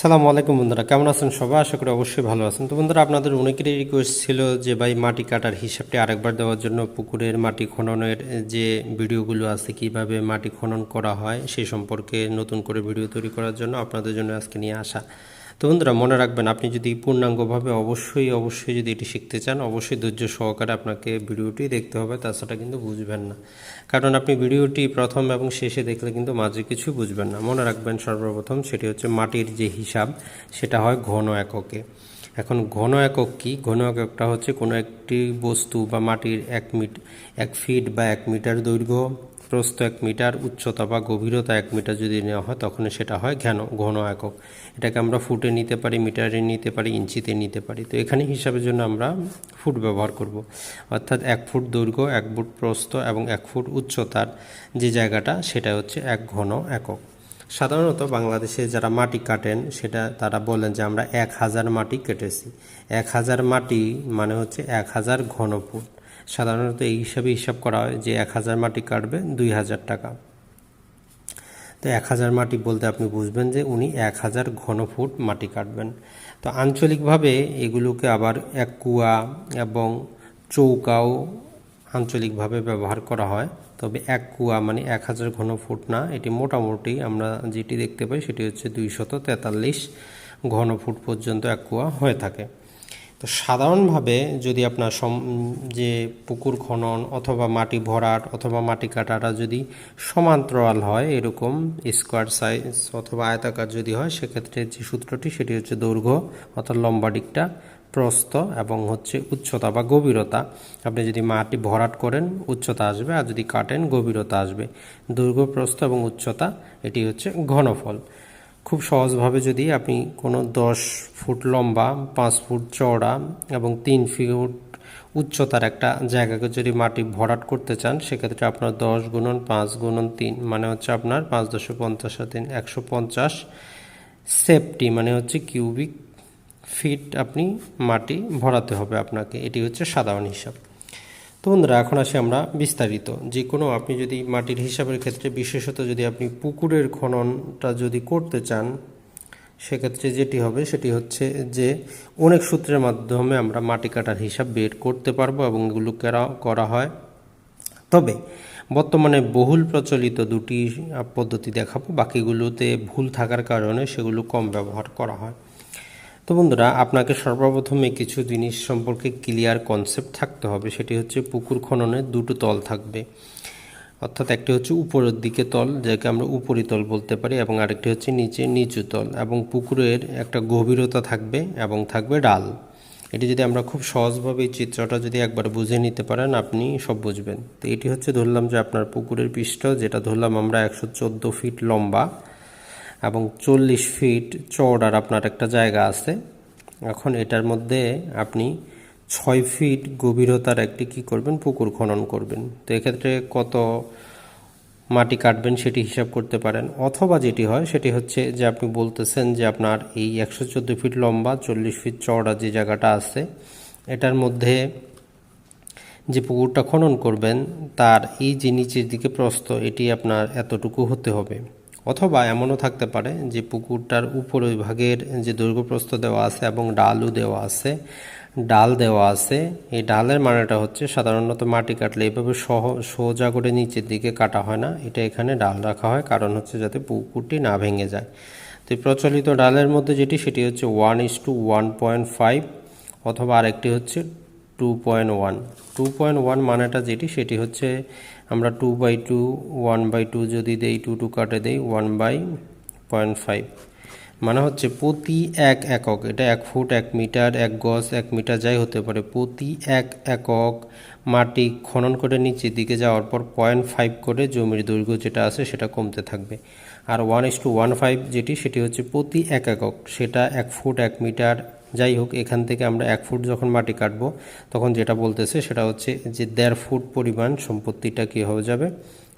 সালামু আলাইকুম বন্ধুরা, কেমন আছেন সবাই? আশা করি অবশ্যই ভালো আছেন। তো বন্ধুরা, আপনাদের অনেকেরই রিকোয়েস্ট ছিল যে ভাই মাটি কাটার হিসাবটি আরেকবার দেওয়ার জন্য পুকুরের মাটি খননের যে ভিডিওগুলো আছে কিভাবে মাটি খনন করা হয় সেই সম্পর্কে নতুন করে ভিডিও তৈরি করার জন্য আপনাদের জন্য আজকে নিয়ে আসা। তো বন্ধুরা, মনে রাখবেন, আপনি যদি পূর্ণাঙ্গভাবে অবশ্যই যদি এটি শিখতে চান, অবশ্যই ধৈর্য সহকারে আপনাকে ভিডিওটি দেখতে হবে, তাছাড়া কিন্তু বুঝবেন না। কারণ আপনি ভিডিওটি প্রথম এবং শেষে দেখলে কিন্তু মাঝে কিছু বুঝবেন না। মনে রাখবেন, সর্বপ্রথম সেটি হচ্ছে মাটির যে হিসাব সেটা হয় ঘন এককে। এখন ঘন একক কি? ঘন এককটা হচ্ছে কোনো একটি বস্তু বা মাটির 1 ফিট বা 1 মিটার দৈর্ঘ্য, প্রস্থ 1 মিটার, উচ্চতা বা গভীরতা 1 মিটার যদি নেওয়া হয় তখন সেটা হয় ঘন একক। এটাকে আমরা ফুটে নিতে পারি, মিটারে নিতে পারি, ইঞ্চিতে নিতে পারি। তো এখানে হিসাবের জন্য আমরা ফুট ব্যবহার করব। অর্থাৎ 1 ফুট দৈর্ঘ্য, 1 ফুট প্রস্থ এবং 1 ফুট উচ্চতার যে জায়গাটা সেটা হচ্ছে ঘন একক। সাধারণত বাংলাদেশে যারা মাটি কাটেন সেটা তারা বলেন যে আমরা 1000 মাটি কেটেছি। 1000 মাটি মানে হচ্ছে 1000 ঘনফুট। সাধারণত এই হিসাব করা হয় যে 1000 মাটি কাটবে 2000 টাকা। তো 1000 মাটি বলতে আপনি বুঝবেন যে উনি 1000 ঘনফুট মাটি কাটবেন। তো আঞ্চলিকভাবে এগুলোকে আবার এক কুয়া এবং চৌকাও আঞ্চলিকভাবে ব্যবহার করা হয়। তবে এক কুয়া মানে 1000 ঘনফুট না, এটি মোটামুটি আমরা যেটি দেখতে পাই সেটি হচ্ছে 243 ঘনফুট পর্যন্ত এক কুয়া হয়ে থাকে। তো সাধারণভাবে যদি আপনার যে পুকুর খনন অথবা মাটি ভরাট অথবা মাটি কাটাটা যদি সমান্তরাল হয়, এরকম স্কোয়ার সাইজ অথবা আয়তাকার যদি হয়, সেক্ষেত্রে যে সূত্রটি সেটি হচ্ছে দৈর্ঘ্য অর্থাৎ লম্বা দিকটা, প্রস্থ এবং হচ্ছে উচ্চতা বা গভীরতা। আপনি যদি মাটি ভরাট করেন উচ্চতা আসবে, আর যদি কাটেন গভীরতা আসবে। দৈর্ঘ্য, প্রস্থ এবং উচ্চতা এটি হচ্ছে ঘনফল। খুব সহজভাবে যদি আপনি কোনো 10 ফুট লম্বা, 5 ফুট চওড়া এবং 3 ফুট উচ্চতার একটা জায়গাকে যদি মাটি ভরাট করতে চান, সেক্ষেত্রে আপনার 10 গুণন 5 গুণন 3 মানে হচ্ছে আপনার 5×10⁻³ 150 সেফটি মানে হচ্ছে কিউবিক ফিট আপনি মাটি ভরাতে হবে আপনাকে। এটি হচ্ছে সাধারণ হিসাব। তো বন্ধুরা, এখন আসি আমরা বিস্তারিত। যে কোনো আপনি যদি মাটির হিসাবের ক্ষেত্রে বিশেষত যদি আপনি পুকুরের খননটা যদি করতে চান, সেক্ষেত্রে যেটি হবে সেটি হচ্ছে যে অনেক সূত্রের মাধ্যমে আমরা মাটি কাটার হিসাব বের করতে পারবো এবং এগুলো করা হয়। তবে বর্তমানে বহুল প্রচলিত দুটি পদ্ধতি দেখাবো, বাকিগুলোতে ভুল থাকার কারণে সেগুলো কম ব্যবহার করা হয়। তো বন্ধুরা, আপনাকে সর্বপ্রথমে কিছু জিনিস সম্পর্কে ক্লিয়ার কনসেপ্ট থাকতে হবে। সেটি হচ্ছে পুকুর খননের দুটো তল থাকবে, অর্থাৎ একটি হচ্ছে উপরের দিকে তল, যাকে আমরা উপরিতল বলতে পারি, এবং আরেকটি হচ্ছে নিচু তল। এবং পুকুরের একটা গভীরতা থাকবে এবং থাকবে ডাল। এটি যদি আমরা খুব সহজভাবে এই চিত্রটা যদি একবার বুঝে নিতে পারেন, আপনি সব বুঝবেন। তো এটি হচ্ছে ধরলাম যে আপনার পুকুরের পৃষ্ঠ, যেটা ধরলাম আমরা 114 ফিট লম্বা এবং 40 ফিট চওড়ার আপনার একটা জায়গা আছে। এখন এটার মধ্যে আপনি 6 ফিট গভীরতার একটি কি করবেন, পুকুর খনন করবেন। তো এক্ষেত্রে কত মাটি কাটবেন সেটি হিসাব করতে পারেন, অথবা যেটি হয় সেটি হচ্ছে যে আপনি বলতেছেন যে আপনার এই 114 ফিট লম্বা 40 ফিট চওড়া যে জায়গাটা আছে, এটার মধ্যে যে পুকুরটা খনন করবেন তার এই যে নিচের দিকে প্রস্থ, এটি আপনার এতটুকু হতে হবে। অথবা এমনও থাকতে পারে যে পুকুরটার উপরের ভাগের যে দৈর্ঘ্য প্রস্থ দেওয়া আছে এবং ডালও দেওয়া আছে, ডাল দেওয়া আছে। এই ডালের মানেটা হচ্ছে সাধারণত মাটি কাটলে এভাবে সোজা করে নিচের দিকে কাটা হয় না, এটা এখানে ডাল রাখা হয়, কারণ হচ্ছে যাতে পুকুরটি না ভেঙে যায়। তো প্রচলিত ডালের মধ্যে যেটি সেটি হচ্ছে 1:1.5 অথবা আরেকটি হচ্ছে 2.1। 2.1 মানেটা যেটি সেটি হচ্ছে আমরা 2/2 1/2 যদি দেই, 2 কাটে দেই 1/0.5 মানে হচ্ছে প্রতি 1 একক। এটা 1 ফুট 1 মিটার 1 গজ 1 মিটার যাই হতে পারে, প্রতি 1 একক মাটি খনন করে নিচের দিকে যাওয়ার পর 0.5 করে জমির দৈর্ঘ্য যেটা আছে সেটা কমতে থাকবে। আর 1:1.5 যেটি সেটি হচ্ছে প্রতি 1 একক, সেটা 1 ফুট 1 মিটার যাই হোক। এখান থেকে আমরা 1 ফুট যখন মাটি কাটবো তখন যেটা বলতেছে সেটা হচ্ছে যে 1.5 ফুট পরিমাণ সম্পত্তিটা কী হয়ে যাবে,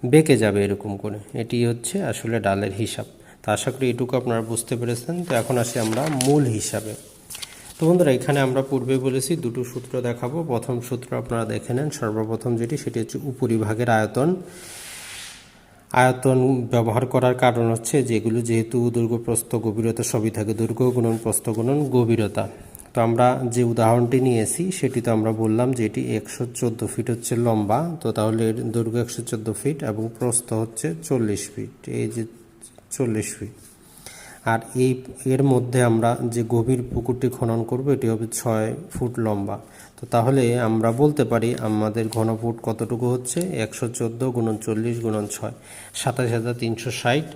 বেঁকে যাবে এরকম করে। এটি হচ্ছে আসলে ডালের হিসাব। তো আশা করি এটুকু আপনারা বুঝতে পেরেছেন। তো এখন আসি আমরা মূল হিসাবে। তো বন্ধুরা, এখানে আমরা পূর্বে বলেছি দুটো সূত্র দেখাবো। প্রথম সূত্র আপনারা দেখে নেন। সর্বপ্রথম যেটি সেটি হচ্ছে উপরিভাগের আয়তন। আয়তন ব্যবহার করার কারণ হচ্ছে যেগুলো যেহেতু দৈর্ঘ্য প্রস্থ গভীরতা সবই থাকে, দৈর্ঘ্য গুণন প্রস্থ গুণন গভীরতা। তো আমরা যে উদাহরণটি নিয়েছি সেটি তো আমরা বললাম যে এটি 114 ফিট হচ্ছে লম্বা, তো তাহলে এর দৈর্ঘ্য 114 ফিট এবং প্রস্থ হচ্ছে 40 ফিট, এই যে 40 ফিট। আর এর মধ্যে আমরা যে গভীর পুকুরটি খনন করব এটি হবে 6 ফুট লম্বা। তো তাহলে আমরা বলতে পারি আমাদের ঘনফুট কতটুকু হচ্ছে 114 গুণন 40 গুণন 6, 27,360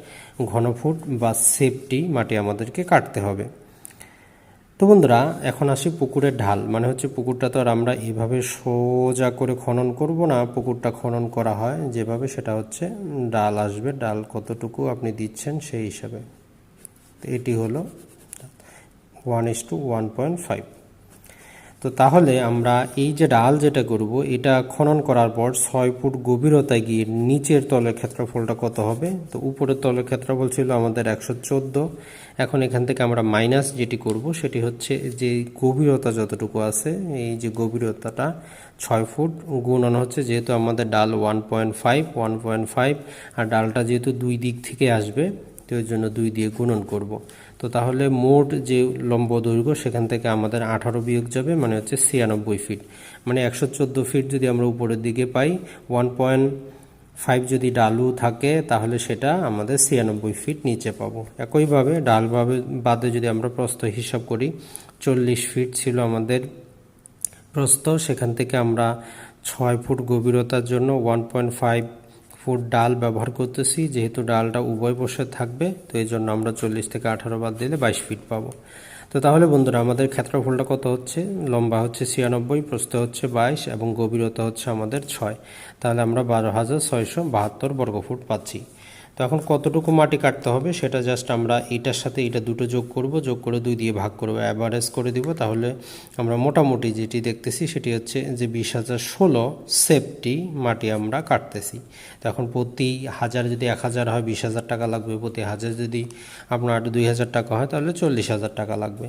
ঘনফুট বা সেফটি মাটি আমাদেরকে কাটতে হবে। তো বন্ধুরা, এখন আসি পুকুরের ঢাল, মানে হচ্ছে পুকুরটা তো আর আমরা এভাবে সোজা করে খনন করব না, পুকুরটা খনন করা হয় যেভাবে সেটা হচ্ছে ডাল আসবে, ডাল কতটুকু আপনি দিচ্ছেন সেই হিসাবে। তো এটি হলো 1:1.5। তো তাহলে আমরা এই যে ডাল যেটা করব এটা খনন করার পর 6 ফুট গভীরতায় গিয়ে নিচের তলের ক্ষেত্রফলটা কত হবে? তো উপরের তলের ক্ষেত্রফল ছিল আমাদের 114। এখন এখান থেকে আমরা মাইনাস যেটি করব সেটি হচ্ছে যে গভীরতা যতটুকু আছে, এই যে গভীরতাটা 6 ফুট গুণন হচ্ছে যেহেতু আমাদের ডাল 1.5 আর ডালটা যেহেতু দুই দিক থেকে আসবে তো এর জন্য 2 দিয়ে গুণন করব। তো তাহলে মোট যে লম্ব দৈর্ঘ্য সেখান থেকে আমাদের 18 বিয়োগ যাবে, মানে হচ্ছে 96 ফিট। মানে 114 ফিট যদি আমরা উপরের দিকে পাই, 1.5 যদি ডালু থাকে তাহলে সেটা আমাদের 96 ফিট নিচে পাবো। একইভাবে ডালভাবে বাদে যদি আমরা প্রস্থ হিসাব করি, 40 ফিট ছিল আমাদের প্রস্থ, সেখান থেকে আমরা 6 ফুট গভীরতার জন্য 1.5 ফুট ডাল ব্যবহার করতেছি, যেহেতু ডালটা উভয় পাশে থাকবে তো এই জন্য আমরা 40 থেকে 18 বাদ দিলে 22 ফিট পাবো। তো তাহলে বন্ধুরা আমাদের ক্ষেত্রফলটা কত হচ্ছে? লম্বা হচ্ছে 96, প্রস্থ হচ্ছে 22 এবং গভীরতা হচ্ছে আমাদের 6, তাহলে আমরা 12,672 বর্গফুট পাচ্ছি। তো এখন কতটুকু মাটি কাটতে হবে সেটা জাস্ট আমরা এটার সাথে এটা দুটো যোগ করব, যোগ করে 2 দিয়ে ভাগ করব, অ্যাভারেজ করে দিব। তাহলে আমরা মোটামুটি যেটি দেখতেছি সেটি হচ্ছে যে 20,016 সেফটি মাটি আমরা কাটতেছি। তো এখন প্রতি হাজার যদি 1000 হয় 20,000 টাকা লাগবে, প্রতি হাজার যদি আপনার 2000 টাকা হয় তাহলে 40,000 টাকা লাগবে।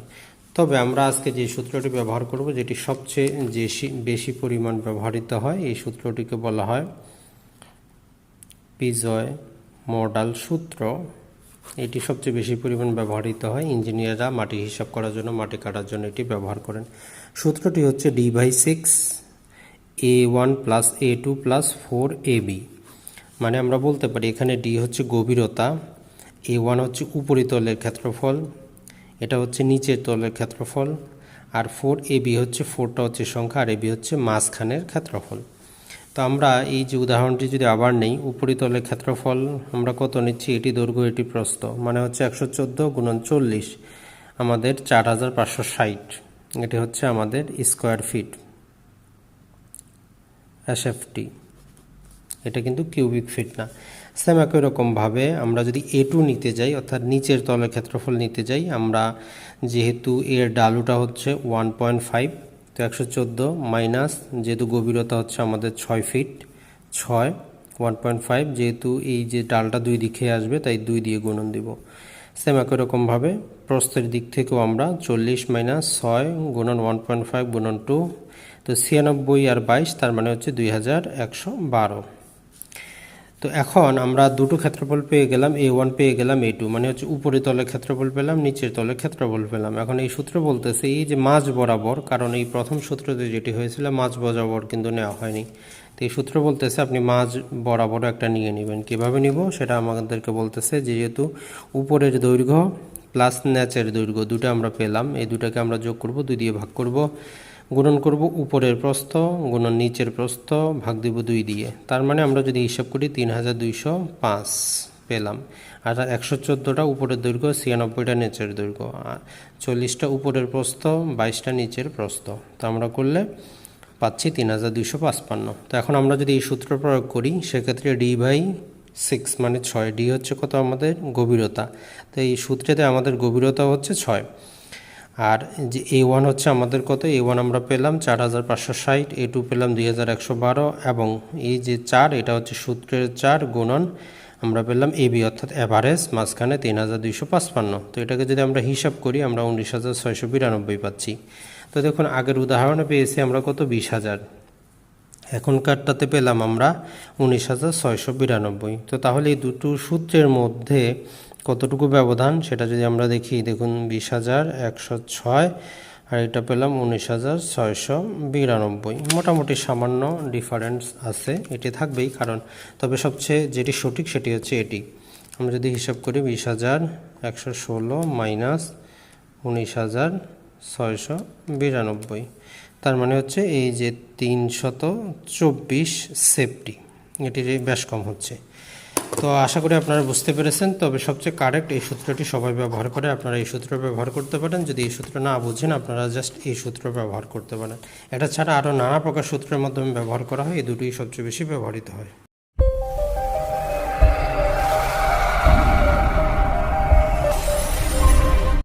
তবে আমরা আজকে যে সূত্রটি ব্যবহার করব যেটি সবচেয়ে বেশি পরিমাণ ব্যবহৃত হয়, এই সূত্রটিকে বলা হয় বিজয় মডাল সূত্র। এটি সবচেয়ে বেশি পরিমাণ ব্যবহৃত হয়, ইঞ্জিনিয়াররা মাটি হিসাব করার জন্য, মাটি কাটার জন্য এটি ব্যবহার করেন। সূত্রটি হচ্ছে D/6 A1 + A2 + 4AB। মানে আমরা বলতে পারি এখানে D হচ্ছে গভীরতা, A1 হচ্ছে উপরিতলের ক্ষেত্রফল, এটা হচ্ছে নিচের তলের ক্ষেত্রফল, আর 4AB হচ্ছে 4টা হচ্ছে সংখ্যা আর AB হচ্ছে মাঝখানের ক্ষেত্রফল। তো আমরা এই যে উদাহরণটি যদি আবার নেই, উপরিতলের ক্ষেত্রফল আমরা কত নিচ্ছি, এটি দৈর্ঘ্য এটি প্রস্থ, মানে হচ্ছে 114 গুণন 40 আমাদের 4560, এটি হচ্ছে আমাদের স্কোয়ার ফিট এসএফটি, এটা কিন্তু কিউবিক ফিট না। সেম একই রকমভাবে আমরা যদি A2 নিতে যাই অর্থাৎ নিচের তলের ক্ষেত্রফল নিতে যাই, আমরা যেহেতু এর ডালুটা হচ্ছে 1.5, তো 114 মাইনাস যেহেতু গভীরতা হচ্ছে আমাদের 6 ফিট, 6 1.5 যেহেতু এই যে ডালটা দুই দিকে আসবে তাই 2 দিয়ে গুণন দিব। সেম একই রকমভাবে প্রস্থের দিক থেকেও আমরা 40 মাইনাস 6 গুণন 1.5 গুণন 2, তো 96 আর 22 তার মানে হচ্ছে 2112। তো এখন আমরা দুটো ক্ষেত্রফল পেয়ে গেলাম, A1 পেয়ে গেলাম, A2, মানে হচ্ছে উপরের তলের ক্ষেত্রফল পেলাম, নিচের তলের ক্ষেত্রফল পেলাম। এখন এই সূত্র বলতেছে এই যে মাঝ বরাবর, কারণ এই প্রথম সূত্রতে যেটি হয়েছিল মাঝ বরাবর কিন্তু নেওয়া হয়নি, তো এই সূত্র বলতেছে আপনি মাঝ বরাবর একটা নিয়ে নেবেন। কীভাবে নিব সেটা আমাদেরকে বলতেছে, যেহেতু উপরের দৈর্ঘ্য প্লাস নিচের দৈর্ঘ্য দুটো আমরা পেলাম, এই দুটাকে আমরা যোগ করব, 2 দিয়ে ভাগ করব, গুণন করব উপরের প্রস্থ গুণন নিচের প্রস্থ, ভাগ দিব 2 দিয়ে। তার মানে আমরা যদি হিসাব করি 3205 পেলাম। আর 114টা উপরের দৈর্ঘ্য, 96টা নিচের দৈর্ঘ্য, 40টা উপরের প্রস্থ, 22টা নিচের প্রস্থ, তো আমরা করলে পাচ্ছি 3255। তো এখন আমরা যদি এই সূত্র প্রয়োগ করি সেক্ষেত্রে D/6 মানে 6, D হচ্ছে কত আমাদের গভীরতা, তো এই সূত্রেতে আমাদের গভীরতা হচ্ছে 6, আর যে A1 হচ্ছে আমাদের কত, A1 আমরা পেলাম 4560, A2 পেলাম 2112 এবং এই যে 4 এটা হচ্ছে সূত্রের 4 গুণন আমরা পেলাম AB অর্থাৎ অ্যাভারেজ মাঝখানে 3255। তো এটাকে যদি আমরা হিসাব করি আমরা 19,692 পাচ্ছি। তো দেখুন আগের উদাহরণে পেয়েছি আমরা কত 20,000, এখনকারটাতে পেলাম আমরা 19,692। তো তাহলে এই দুটো সূত্রের মধ্যে কতটুকু ব্যবধান সেটা যদি আমরা দেখি, দেখুন 20,106 আর এটা পেলাম 19,692। মোটামুটি সামান্য ডিফারেন্স আছে, এটি থাকবেই কারণ, তবে সবচেয়ে যেটি সঠিক সেটি হচ্ছে এটি। আমরা যদি হিসাব করি 20,116 মাইনাস 19,692, তার মানে হচ্ছে এই যে 324 সেফটি, এটির বেশ কম হচ্ছে। তো আশা করি আপনারা বুঝতে পেরেছেন। তবে সবচেয়ে কারেক্ট এই সূত্রটি সবাই ব্যবহার করে, আপনারা এই সূত্র ব্যবহার করতে পারেন। যদি এই সূত্র না বুঝেন আপনারা জাস্ট এই সূত্র ব্যবহার করতে পারেন। এটা ছাড়া আরও নানা প্রকার সূত্রের মাধ্যমে ব্যবহার করা হয়, এই দুটোই সবচেয়ে বেশি ব্যবহৃত হয়।